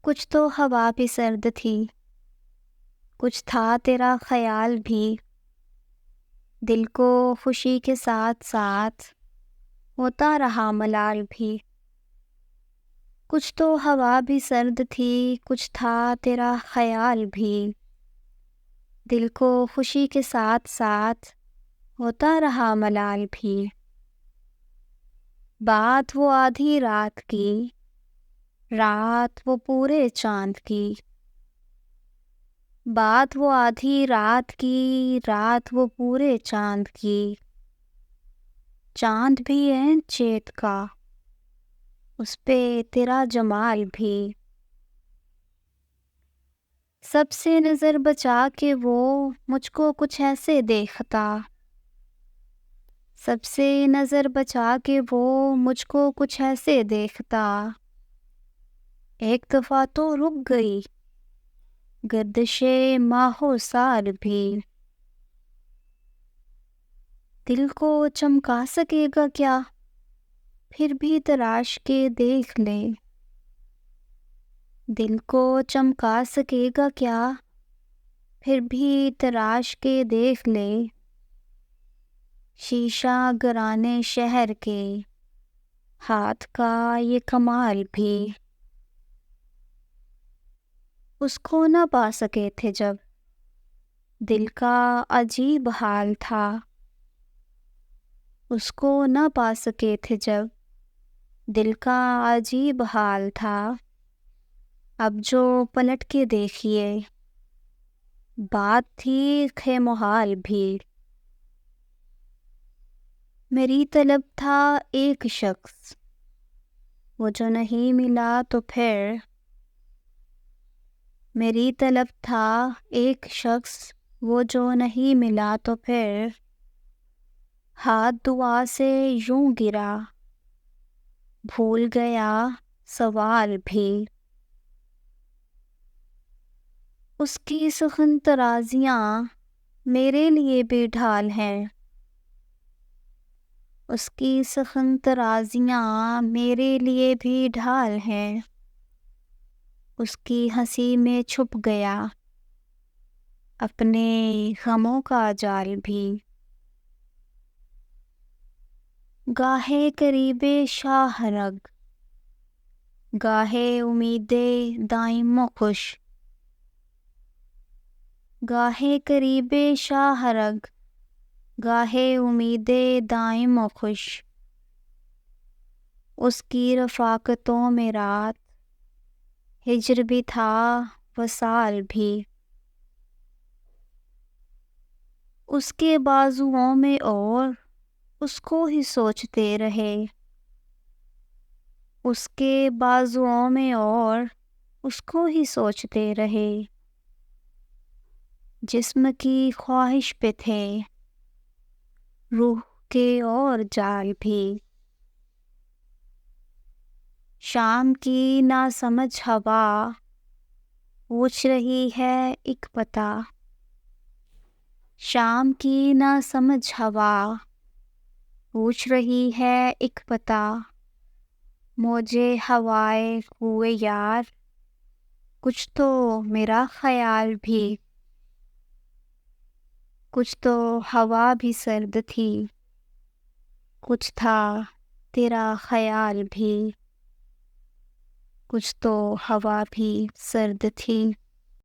کچھ تو ہوا بھی سرد تھی، کچھ تھا تیرا خیال بھی، دل کو خوشی کے ساتھ ساتھ ہوتا رہا ملال بھی۔ کچھ تو ہوا بھی سرد تھی، کچھ تھا تیرا خیال بھی، دل کو خوشی کے ساتھ ساتھ ہوتا رہا ملال بھی۔ بات وہ آدھی رات کی، رات وہ پورے چاند کی، بات وہ آدھی رات کی، رات وہ پورے چاند کی، چاند بھی ہے چیت کا، اس پہ تیرا جمال بھی۔ سب سے نظر بچا کے وہ مجھ کو کچھ ایسے دیکھتا، سب سے نظر بچا کے وہ مجھ کو کچھ ایسے دیکھتا، ایک دفعہ تو رک گئی گردش ماہ و سال بھی۔ دل کو چمکا سکے گا کیا، پھر بھی تراش کے دیکھ لے، دل کو چمکا سکے گا کیا، پھر بھی تراش کے دیکھ لے، شیشہ گرانے شہر کے ہاتھ کا یہ کمال بھی۔ اس کو نہ پا سکے تھے جب دل کا عجیب حال تھا، اس کو نہ پا سکے تھے جب دل کا عجیب حال تھا، اب جو پلٹ کے دیکھیے بات تھی خے محال بھی۔ میری طلب تھا ایک شخص، وہ جو نہیں ملا تو پھر، میری طلب تھا ایک شخص، وہ جو نہیں ملا تو پھر، ہاتھ دعا سے یوں گرا بھول گیا سوال بھی۔ اس کی سخن ترازیاں میرے لیے بھی ڈھال ہیں، اس کی سخن ترازیاں میرے لیے بھی ڈھال ہیں، اس کی ہنسی میں چھپ گیا اپنے غموں کا جال بھی۔ گاہے قریب شاہ رگ، گاہے امید دائم و خوش، گاہے قریب شاہ رگ، گاہے امید دائم و خوش، اس کی رفاقتوں میں رات ہجر بھی تھا وصال بھی۔ اس کے بازوؤں میں اور اس کو ہی سوچتے رہے، اس کے بازوؤں میں اور اس کو ہی سوچتے رہے، جسم کی خواہش پہ تھے روح کے اور جال بھی۔ شام کی ناسمجھ ہوا پوچھ رہی ہے ایک پتہ، شام کی ناسمجھ ہوا پوچھ رہی ہے ایک پتہ، موجے ہوائے کوئے یار کچھ تو میرا خیال بھی۔ کچھ تو ہوا بھی سرد تھی، کچھ تھا تیرا خیال بھی، کچھ تو ہوا بھی سرد تھی۔